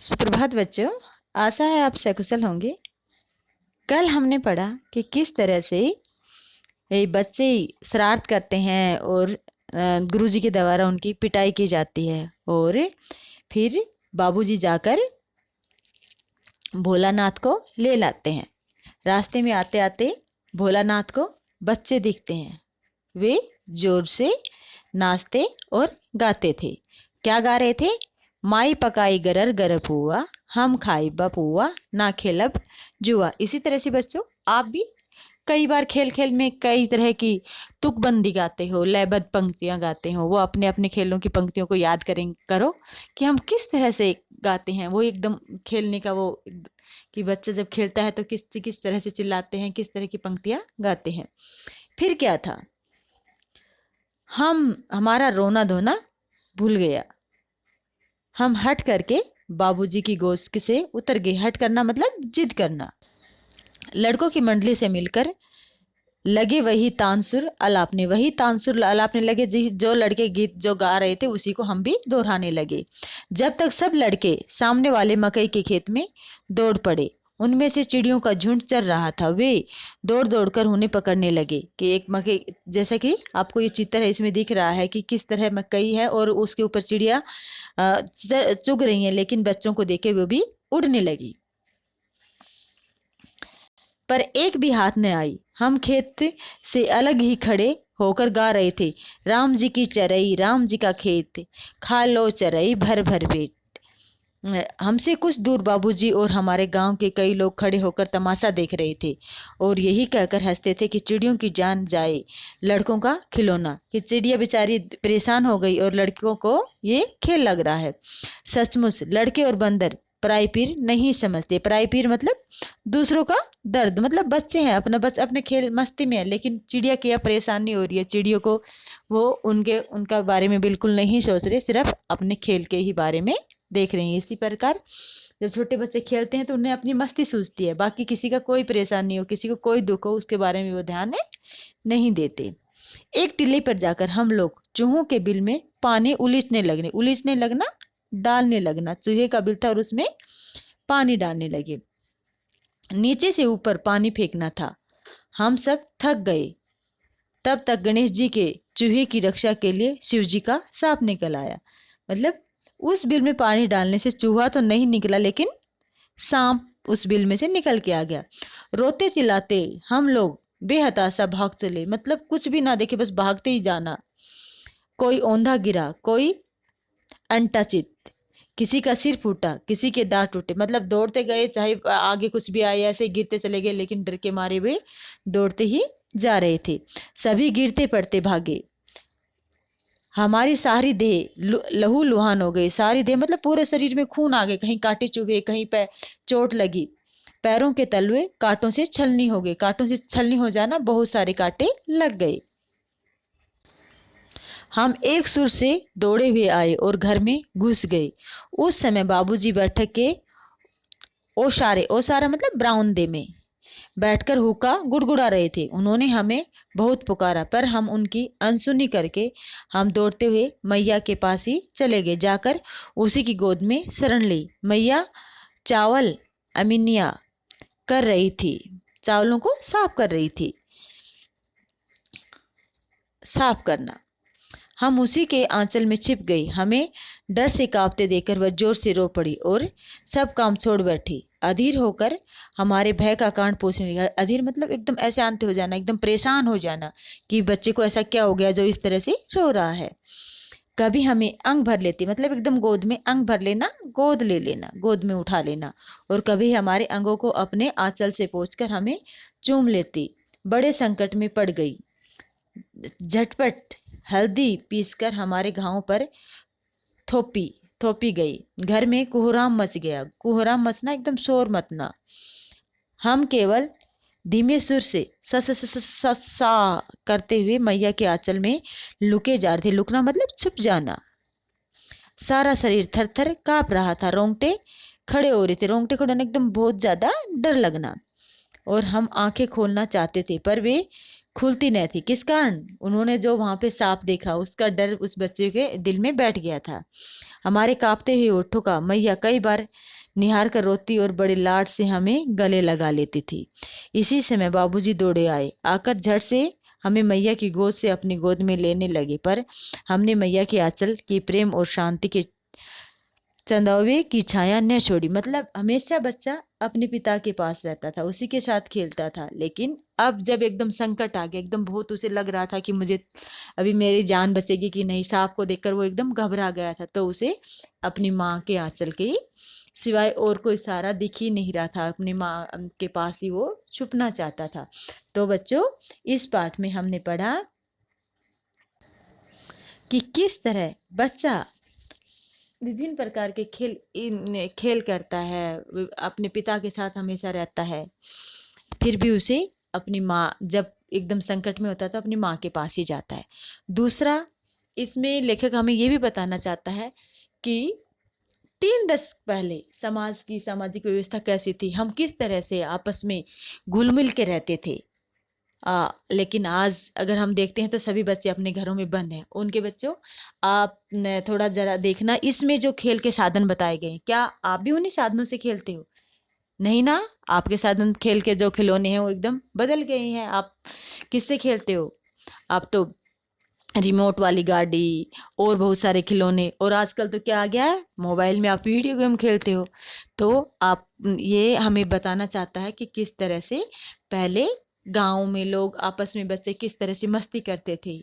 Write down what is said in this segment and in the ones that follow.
सुप्रभात बच्चों। आशा है आप सकुशल होंगे। कल हमने पढ़ा कि किस तरह से ये बच्चे शरारत करते हैं और गुरुजी के द्वारा उनकी पिटाई की जाती है और फिर बाबूजी जाकर भोलानाथ को ले लाते हैं। रास्ते में आते आते भोलानाथ को बच्चे दिखते हैं। वे जोर से नाचते और गाते थे। क्या गा रहे थे? माई पकाई गरर गर पुआ, हम खाई बपुआ, ना खेलब जुआ। इसी तरह से बच्चों आप भी कई बार खेल खेल में कई तरह की तुकबंदी गाते हो, लयबद्ध पंक्तियां गाते हो। वो अपने अपने खेलों की पंक्तियों को याद करो कि हम किस तरह से गाते हैं। वो एकदम खेलने का वो कि बच्चा जब खेलता है तो किस तरह से चिल्लाते हैं, किस तरह की पंक्तियां गाते हैं। फिर क्या था? हमारा रोना धोना भूल गया। हम हट करके बाबूजी की गोद से उतर गए। हट करना मतलब जिद करना। लड़कों की मंडली से मिलकर लगे वही तानसुर अलापने। वही तानसुर अलापने लगे जो लड़के गीत जो गा रहे थे उसी को हम भी दोहराने लगे। जब तक सब लड़के सामने वाले मकई के खेत में दौड़ पड़े। उनमें से चिड़ियों का झुंड चल रहा था। वे दौड़ दौड़ कर उन्हें पकड़ने लगे कि एक मकई, जैसा कि आपको ये चित्र है इसमें दिख रहा है कि किस तरह मकई है और उसके ऊपर चिड़िया चुग रही हैं, लेकिन बच्चों को देखे वो भी उड़ने लगी। पर एक भी हाथ न आई। हम खेत से अलग ही खड़े होकर गा रहे थे, राम जी की चरई राम जी का खेत, खा लो चरई भर भर पेट। हमसे कुछ दूर बाबूजी और हमारे गांव के कई लोग खड़े होकर तमाशा देख रहे थे और यही कहकर हंसते थे कि चिड़ियों की जान जाए लड़कों का खिलौना। कि चिड़िया बेचारी परेशान हो गई और लड़कों को ये खेल लग रहा है। सचमुच लड़के और बंदर पराई पीर नहीं समझते। पराई पीर मतलब दूसरों का दर्द। मतलब बच्चे हैं अपने खेल मस्ती में है, लेकिन चिड़िया की परेशानी हो रही है। चिड़ियों को वो उनका बारे में बिल्कुल नहीं सोच रहे, सिर्फ अपने खेल के ही बारे में देख रहे हैं। इसी प्रकार जब छोटे बच्चे खेलते हैं तो उन्हें अपनी मस्ती सूझती है, बाकी किसी का कोई परेशानी हो, किसी को कोई दुख हो, उसके बारे में वो ध्यान नहीं देते। एक टिल्ली पर जाकर हम लोग चूहों के बिल में पानी उलीचने लगना डालने लगना। चूहे का बिल था और उसमें पानी डालने लगे। नीचे से ऊपर पानी फेंकना था। हम सब थक गए। तब तक गणेश जी के चूहे की रक्षा के लिए शिव जी का सांप निकल आया। मतलब उस बिल में पानी डालने से चूहा तो नहीं निकला, लेकिन सांप उस बिल में से निकल के आ गया। रोते चिल्लाते हम लोग बेहताशा भाग चले। मतलब कुछ भी ना देखे, बस भागते ही जाना। कोई औंधा गिरा, कोई अनटचित, किसी का सिर फूटा, किसी के दांत टूटे। मतलब दौड़ते गए, चाहे आगे कुछ भी आए, ऐसे गिरते चले गए, लेकिन डर के मारे वे दौड़ते ही जा रहे थे। सभी गिरते पड़ते भागे। हमारी सारी देह लहू लुहान हो गई। सारी देह मतलब पूरे शरीर में खून आ गए। कहीं कांटे चुभे, कहीं पे चोट लगी। पैरों के तलवे कांटों से छलनी हो गए। कांटों से छलनी हो जाना, बहुत सारे कांटे लग गए। हम एक सुर से दौड़े हुए आए और घर में घुस गए। उस समय बाबूजी बैठक के ओसारा मतलब बरामदे में बैठकर हुक्का गुड़गुड़ा रहे थे। उन्होंने हमें बहुत पुकारा, पर हम उनकी अनसुनी करके हम दौड़ते हुए मैया के पास ही चले गए। जाकर उसी की गोद में शरण ली। मैया चावल अमीनिया कर रही थी, चावलों को साफ कर रही थी। साफ करना। हम उसी के आंचल में छिप गई। हमें डर से कांपते देखकर वह जोर से रो पड़ी और सब काम छोड़ बैठी। अधीर होकर हमारे भय का कारण पूछने लगा। अधीर मतलब एकदम ऐसे आंते हो जाना, एकदम परेशान हो जाना कि बच्चे को ऐसा क्या हो गया जो इस तरह से रो रहा है। कभी हमें अंग भर लेती, मतलब एकदम गोद में अंग भर लेना, गोद ले लेना, गोद में उठा लेना। और कभी हमारे अंगों को अपने आंचल से पोंछकर हमें चूम लेती। बड़े संकट में पड़ गई। झटपट हल्दी पीसकर हमारे घावों पर थोपी गई। घर में कोहराम मच गया। कोहराम मचना एकदम शोर मचना। हम केवल धीमे सुर से सा करते हुए मैया के आंचल में लुके जा रहे थे। लुकना मतलब छुप जाना। सारा शरीर थर थर कांप रहा था। रोंगटे खड़े हो रहे थे। रोंगटे खड़े एकदम बहुत ज्यादा डर लगना। और हम आंखें खोलना चाहते थे, पर वे खुलती नहीं थी। किस कारण? उन्होंने जो वहाँ पे सांप देखा, उसका डर उस बच्चे के दिल में बैठ गया था। हमारे कांपते हुए होठों का मैया कई बार निहार कर रोती और बड़े लाड से हमें गले लगा लेती थी। इसी समय बाबूजी दौड़े आए, आकर झट से हमें मैया की गोद से अपनी गोद में लेने लगे, पर हमने मैया के आंचल की प्रेम और शांति के चंदौवे की छाया न छोड़ी। मतलब हमेशा बच्चा अपने पिता के पास रहता था, उसी के साथ खेलता था। लेकिन अब जब एकदम संकट आ गया, एकदम बहुत उसे लग रहा था कि मुझे अभी मेरी जान बचेगी कि नहीं, सांप को देखकर वो एकदम घबरा गया था, तो उसे अपनी माँ के आंचल के सिवाय और कोई सहारा दिख ही नहीं रहा था। अपनी माँ के पास ही वो छुपना चाहता था। तो बच्चों, इस पाठ में हमने पढ़ा कि किस तरह बच्चा विभिन्न प्रकार के खेल करता है, अपने पिता के साथ हमेशा रहता है, फिर भी उसे अपनी माँ जब एकदम संकट में होता है तो अपनी माँ के पास ही जाता है। दूसरा, इसमें लेखक हमें ये भी बताना चाहता है कि 3 दशक पहले समाज की सामाजिक व्यवस्था कैसी थी, हम किस तरह से आपस में घुल मिल के रहते थे। लेकिन आज अगर हम देखते हैं तो सभी बच्चे अपने घरों में बंद हैं। उनके बच्चों, आप थोड़ा जरा देखना, इसमें जो खेल के साधन बताए गए हैं, क्या आप भी उन्हीं साधनों से खेलते हो? नहीं ना। आपके साधन खेल के जो खिलौने हैं वो एकदम बदल गए हैं। आप किससे खेलते हो? आप तो रिमोट वाली गाड़ी और बहुत सारे खिलौने, और आजकल तो क्या आ गया है, मोबाइल में आप वीडियो गेम खेलते हो। तो आप, ये हमें बताना चाहता है कि किस तरह से पहले गांव में लोग आपस में बच्चे किस तरह से मस्ती करते थे।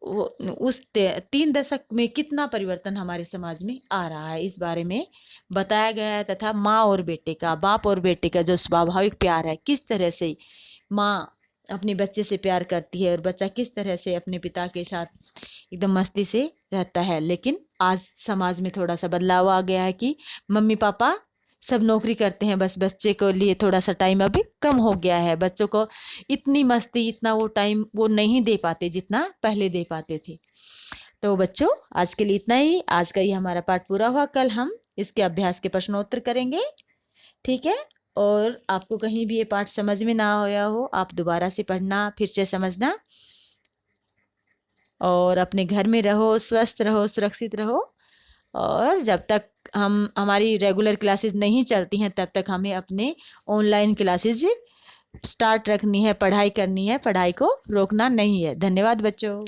वो उस 3 दशक में कितना परिवर्तन हमारे समाज में आ रहा है, इस बारे में बताया गया है। तथा माँ और बेटे का, बाप और बेटे का जो स्वाभाविक प्यार है, किस तरह से माँ अपने बच्चे से प्यार करती है और बच्चा किस तरह से अपने पिता के साथ एकदम मस्ती से रहता है। लेकिन आज समाज में थोड़ा सा बदलाव आ गया है कि मम्मी पापा सब नौकरी करते हैं, बस बच्चे को लिए थोड़ा सा टाइम अभी कम हो गया है। बच्चों को इतनी मस्ती, इतना वो टाइम वो नहीं दे पाते जितना पहले दे पाते थे। तो बच्चों, आज के लिए इतना ही। आज का ये हमारा पाठ पूरा हुआ। कल हम इसके अभ्यास के प्रश्नोत्तर करेंगे, ठीक है? और आपको कहीं भी ये पाठ समझ में ना आया हो, आप दोबारा से पढ़ना, फिर से समझना, और अपने घर में रहो, स्वस्थ रहो, सुरक्षित रहो। और जब तक हमारी रेगुलर क्लासेस नहीं चलती हैं, तब तक हमें अपने ऑनलाइन क्लासेस स्टार्ट रखनी है, पढ़ाई करनी है, पढ़ाई को रोकना नहीं है। धन्यवाद बच्चों।